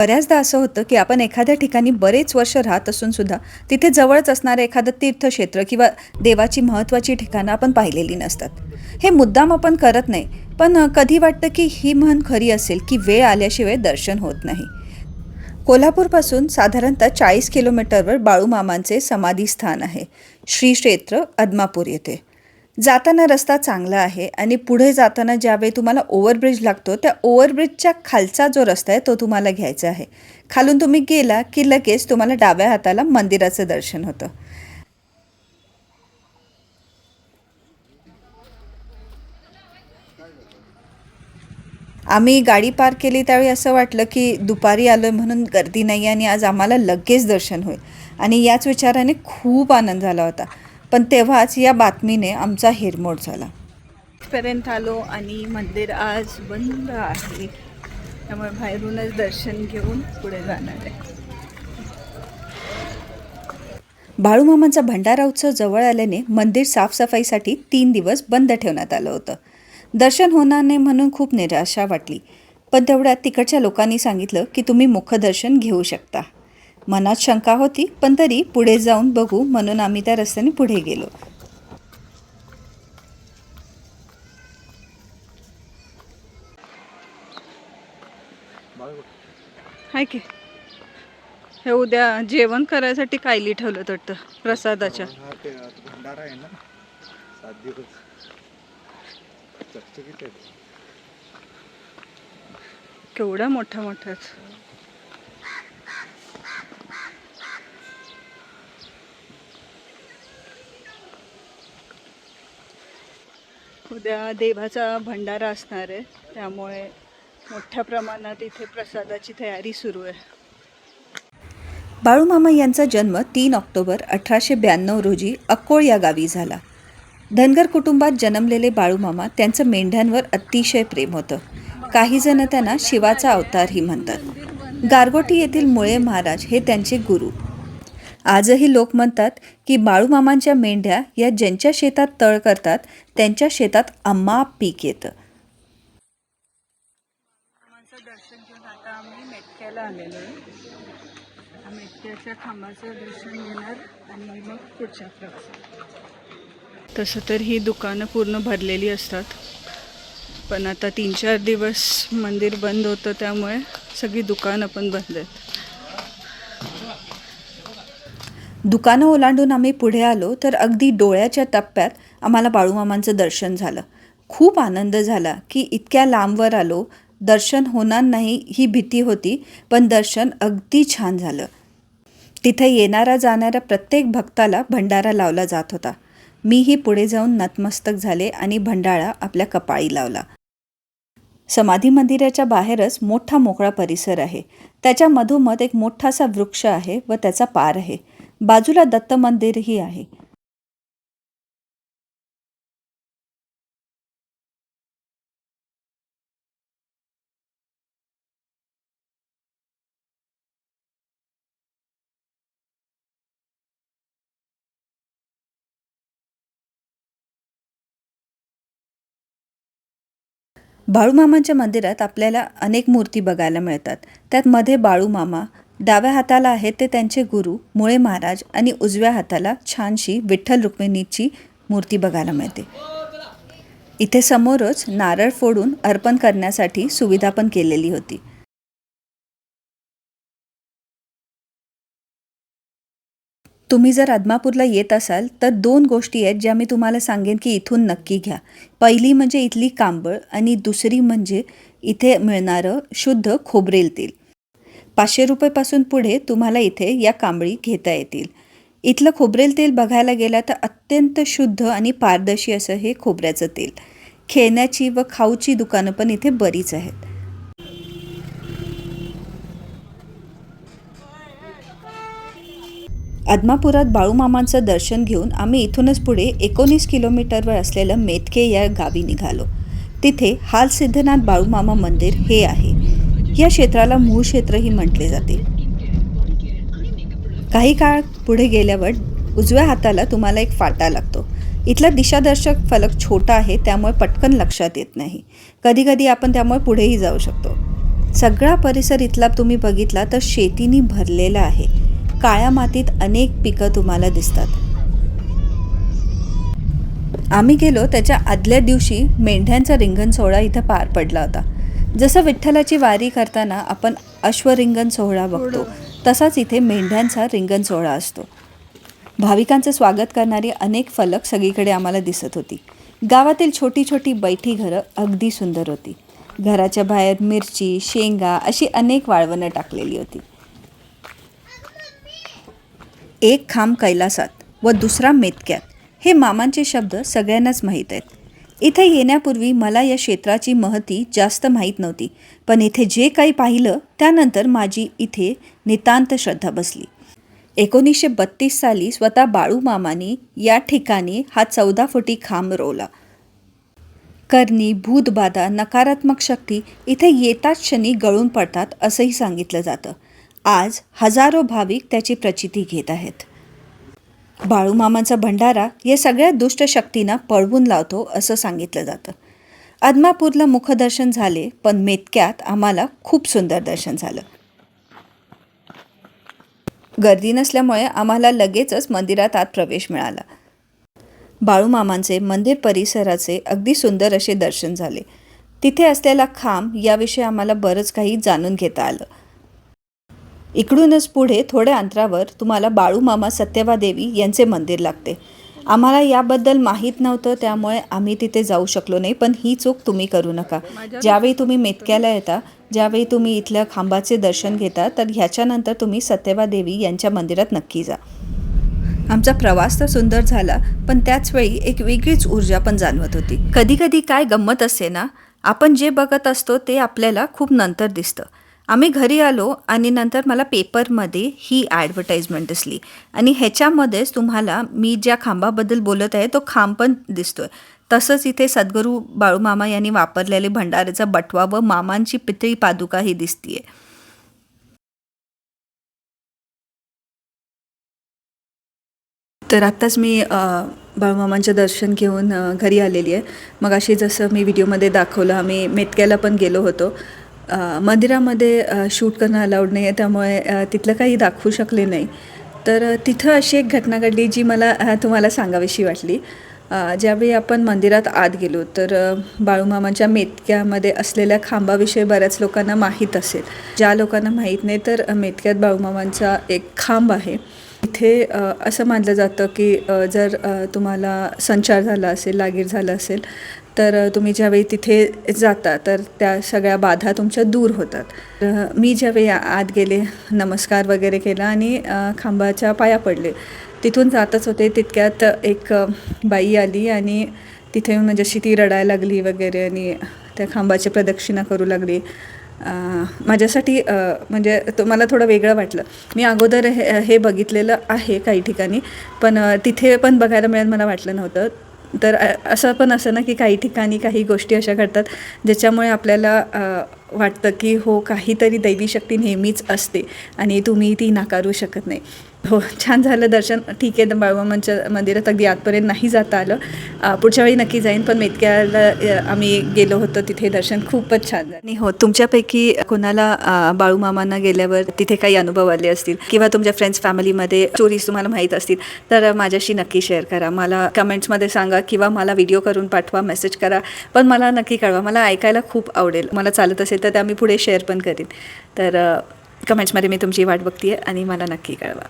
बऱ्याचदा असं होतं की आपण एखाद्या ठिकाणी बरेच वर्ष राहत असून सुद्धा तिथे जवळच असणारं एखादं तीर्थक्षेत्र किंवा देवाची महत्त्वाची ठिकाणं आपण पाहिलेली नसतात. हे मुद्दाम आपण करत नाही, पण कधी वाटतं की ही म्हण खरी असेल की वेळ आल्याशिवाय दर्शन होत नाही. कोल्हापूरपासून साधारणतः 40 किलोमीटरवर बाळूमामांचे समाधीस्थान आहे, श्री क्षेत्र आदमापूर येथे. जाताना रस्ता चांगला आहे आणि पुढे जाताना ज्यावेळी तुम्हाला ओव्हरब्रिज लागतो त्या ओव्हरब्रिजच्या खालचा जो रस्ता आहे तो तुम्हाला घ्यायचा आहे. खालून तुम्ही गेला की लगेच तुम्हाला डाव्या हाताला मंदिराचं दर्शन होतं. आम्ही गाडी पार्क केली त्यावेळी असं वाटलं की दुपारी आलो म्हणून गर्दी नाही आणि आज आम्हाला लगेच दर्शन होईल, आणि याच विचाराने खूप आनंद झाला होता. पण तेव्हाच या बातमीने आमचा हिरमोड झाला. पर्यंत आलो आणि मंदिर आज बंद आहे, त्यामुळे बाहेरूनच दर्शन घेऊन पुढे जाणार आहे. बाळूमामांचा भंडारा उत्सव जवळ आल्याने मंदिर साफसफाईसाठी 3 दिवस बंद ठेवण्यात आलं होतं. दर्शन होणार नाही म्हणून खूप निराशा वाटली, पण तेवढ्यात तिकडच्या लोकांनी सांगितलं की तुम्ही मुखदर्शन घेऊ शकता. मनात शंका होती, पण तरी पुढे जाऊन बघू म्हणून आम्ही त्या रस्त्याने पुढे गेलो. हाय की हे उद्या जेवण करायसाठी कायली ठेवलं वाटतं प्रसादाच्या. हा ते आता भंडारा आहे ना, 7 दिवस चकचकीत आहे. केवढा मोठा मोठाच. उद्या देवाचा भंडारा असणार आहे, त्यामुळे मोठ्या प्रमाणात इथे प्रसादाची तयारी सुरू आहे. बाळूमामा यांचा जन्म 3 ऑक्टोबर 1892 रोजी अक्कोळ या गावी झाला. धनगर कुटुंबात जन्मलेले बाळूमामा त्यांचं मेंढ्यांवर अतिशय प्रेम होतं. काही जण त्यांना शिवाचा अवतारही म्हणतात. गारगोटी येथील मुळे महाराज हे त्यांचे गुरु. आजही लोक म्हणतात की बाळूमामांच्या मेंढ्या या ज्यांच्या शेतात तळ करतात त्यांच्या शेतात अमाप पीक येतं. दर्शन घेऊन आता आम्ही मेटक्याला आलेलो आहे. मेटक्याच्या खांबाचं दर्शन घेणार आणि मग पुढच्या प्रवासात. तसं तर ही दुकानं पूर्ण भरलेली असतात, पण आता 3-4 दिवस मंदिर बंद होतं त्यामुळे सगळी दुकानं पण बंद आहेत. दुकानं ओलांडून आम्ही पुढे आलो तर अगदी डोळ्याच्या टप्प्यात आम्हाला बाळूमामांचं दर्शन झालं. खूप आनंद झाला की इतक्या लांबवर आलो, दर्शन होणार नाही ही भीती होती, पण दर्शन अगदी छान झालं. तिथे येणारा जाणाऱ्या प्रत्येक भक्ताला भंडारा लावला जात होता. मीही पुढे जाऊन नतमस्तक झाले आणि भंडारा आपल्या कपाळी लावला. समाधी मंदिराच्या बाहेरच मोठा मोकळा परिसर आहे. त्याच्या मधोमध एक मोठासा वृक्ष आहे व त्याचा पार आहे. बाजूला दत्त मंदिरही आहे. बाळूमामांच्या मंदिरात आपल्याला अनेक मूर्ती बघायला मिळतात. त्यात मध्ये बाळूमामा, डाव्या हाताला आहेत ते त्यांचे गुरु मुळे महाराज आणि उजव्या हाताला छानशी विठ्ठल रुक्मिणीची मूर्ती बघायला मिळते. इथे समोरच नारळ फोडून अर्पण करण्यासाठी सुविधा पण केलेली होती. तुम्ही जर आदमापूरला येत असाल तर 2 गोष्टी आहेत ज्या मी तुम्हाला सांगेन की इथून नक्की घ्या. पहिली म्हणजे इथली कांबळ आणि दुसरी म्हणजे इथे मिळणारं शुद्ध खोबरेल तेल. 500 रुपयेपासून पुढे तुम्हाला इथे या कांबळी घेता येतील. इथलं खोबरेल तेल बघायला गेला तर अत्यंत शुद्ध आणि पारदर्शी असं हे खोबऱ्याचं तेल. खेळण्याची व खाऊची दुकानं पण इथे बरीच आहेत. आदमापुरात बाळूमामांचं दर्शन घेऊन आम्ही इथूनच पुढे 19 किलोमीटरवर असलेलं मेतके या गावी निघालो. तिथे हालसिद्धनाथ बाळूमामा मंदिर हे आहे. या क्षेत्राला मूळ क्षेत्रही म्हटले जाते. काही काळ पुढे गेल्यावर उजव्या हाताला तुम्हाला एक फाटा लागतो. इथला दिशादर्शक फलक छोटा आहे त्यामुळे पटकन लक्षात येत नाही. कधी कधी आपण त्यामुळे पुढेही जाऊ शकतो. सगळा परिसर इथला तुम्ही बघितला तर शेतीनी भरलेला आहे. काळ्या मातीत अनेक पिकं तुम्हाला दिसतात. आम्ही गेलो त्याच्या आदल्या दिवशी मेंढ्यांचा रिंगण सोहळा इथं पार पडला होता. जसं विठ्ठलाची वारी करताना आपण अश्वरिंगण सोहळा बघतो, तसाच इथे मेंढ्यांचा रिंगण सोहळा असतो. भाविकांचं स्वागत करणारी अनेक फलक सगळीकडे आम्हाला दिसत होती. गावातील छोटी छोटी बैठी घरं अगदी सुंदर होती. घराच्या बाहेर मिरची, शेंगा अशी अनेक वाळवणं टाकलेली होती. एक खांब कैलासात व दुसरा मेतक्यात हे मामांचे शब्द सगळ्यांनाच माहीत आहेत. इथे येण्यापूर्वी मला या क्षेत्राची महती जास्त माहीत नव्हती, पण इथे जे काही पाहिलं त्यानंतर माझी इथे नितांत श्रद्धा बसली. 1932 साली स्वतः बाळू मामांनी या ठिकाणी हा 14 फुटी खांब रोवला. करणी, भूतबाधा, नकारात्मक शक्ती इथे येताच क्षणी गळून पडतात असंही सांगितलं जातं. आज हजारो भाविक त्याची प्रचिती घेत आहेत. बाळूमामांचा भंडारा या सगळ्या दुष्ट शक्तींना पळवून लावतो असं सांगितलं जातं. आदमापूरला मुखदर्शन झाले, पण मेतक्यात आम्हाला खूप सुंदर दर्शन झालं. गर्दी नसल्यामुळे आम्हाला लगेचच मंदिरात आत प्रवेश मिळाला. बाळूमामांचे मंदिर परिसराचे अगदी सुंदर असे दर्शन झाले. तिथे असलेला खांब याविषयी आम्हाला बरंच काही जाणून घेता आलं. इकडूनच पुढे थोड्या अंतरावर तुम्हाला बाळूमामा सत्यवादेवी यांचे मंदिर लागते. आम्हाला याबद्दल माहीत नव्हतं, त्यामुळे आम्ही तिथे जाऊ शकलो नाही. पण ही चूक तुम्ही करू नका. ज्यावेळी तुम्ही मेतक्याला येता, ज्यावेळी तुम्ही इथल्या खांबाचे दर्शन घेता, तर ह्याच्यानंतर तुम्ही सत्यवादेवी यांच्या मंदिरात नक्की जा. आमचा प्रवास तर सुंदर झाला, पण त्याचवेळी एक वेगळीच ऊर्जा पण जाणवत होती. कधी कधी काय गंमत असते ना, आपण जे बघत असतो ते आपल्याला खूप नंतर दिसतं. आम्ही घरी आलो आणि नंतर मला पेपरमध्ये ही ॲडव्हर्टाईजमेंट दिसली आणि ह्याच्यामध्येच तुम्हाला मी ज्या खांबाबद्दल बोलत आहे तो खांब पण दिसतोय. तसंच इथे सद्गुरू बाळूमामा यांनी वापरलेले भंडाऱ्याचा बटवा व मामांची पितळी पादुका ही दिसतीये. तर आत्ताच मी बाळूमामांचं दर्शन घेऊन घरी आलेली आहे. मग अशी जसं मी व्हिडिओमध्ये दाखवलं, आम्ही मेतक्याला पण गेलो होतो. मंदिरामध्ये शूट करणं अलाउड नाही आहे, त्यामुळे तिथलं काही दाखवू शकले नाही. तर तिथं अशी एक घटना घडली जी मला तुम्हाला सांगावीशी वाटली. ज्यावेळी आपण मंदिरात आत गेलो तर बाळूमामांच्या मेतक्यामध्ये असलेल्या खांबाविषयी बऱ्याच लोकांना माहीत असेल. ज्या लोकांना माहीत नाही, तर मेतक्यात बाळूमामांचा एक खांब आहे. इथे असं मानलं जातं की जर तुम्हाला संचार झाला असेल, लागीर झालं असेल, तर तुम्ही ज्यावेळी तिथे जाता तर त्या सगळ्या बाधा तुमच्या दूर होतात. मी ज्यावेळी आत गेले, नमस्कार वगैरे केला आणि खांबाच्या पाया पडले. तिथून जातच होते तितक्यात एक बाई आली आणि तिथे येऊन म्हणजे अशी ती रडायला लागली वगैरे आणि त्या खांबाची प्रदक्षिणा करू लागली. माझ्यासाठी म्हणजे तो मला थोडं वेगळं वाटलं. मी अगोदर हे बघितलेलं आहे काही ठिकाणी, पण तिथे पण बघायला मिळेल मला वाटलं नव्हतं. तर असं पण असं ना की काही ठिकाणी काही गोष्टी अशा घडतात ज्याच्यामुळे आपल्याला वाटतं की हो, काहीतरी दैवी शक्ती नेहमीच असते आणि तुम्ही ती नाकारू शकत नाही. हो, छान झालं दर्शन. ठीक आहे, बाळूमामांच्या मंदिरात अगदी आतपर्यंत नाही जाता आलं. पुढच्या वेळी नक्की जाईन. पण मेतक्याला आम्ही गेलो होतो, तिथे दर्शन खूपच छान झालं. आणि हो, तुमच्यापैकी कोणाला बाळूमामांना गेल्यावर तिथे काही अनुभव आले असतील किंवा तुमच्या फ्रेंड्स फॅमिलीमध्ये स्टोरीज तुम्हाला माहीत असतील, तर माझ्याशी नक्की शेअर करा. मला कमेंट्समध्ये सांगा किंवा मला व्हिडिओ करून पाठवा, मेसेज करा. पण मला नक्की कळवा, मला ऐकायला खूप आवडेल. मला चालत असेल तर त्या मी पुढे शेअर पण करीन. तर कमेंट्समध्ये मी तुमची वाट बघते आहे आणि मला नक्की कळवा.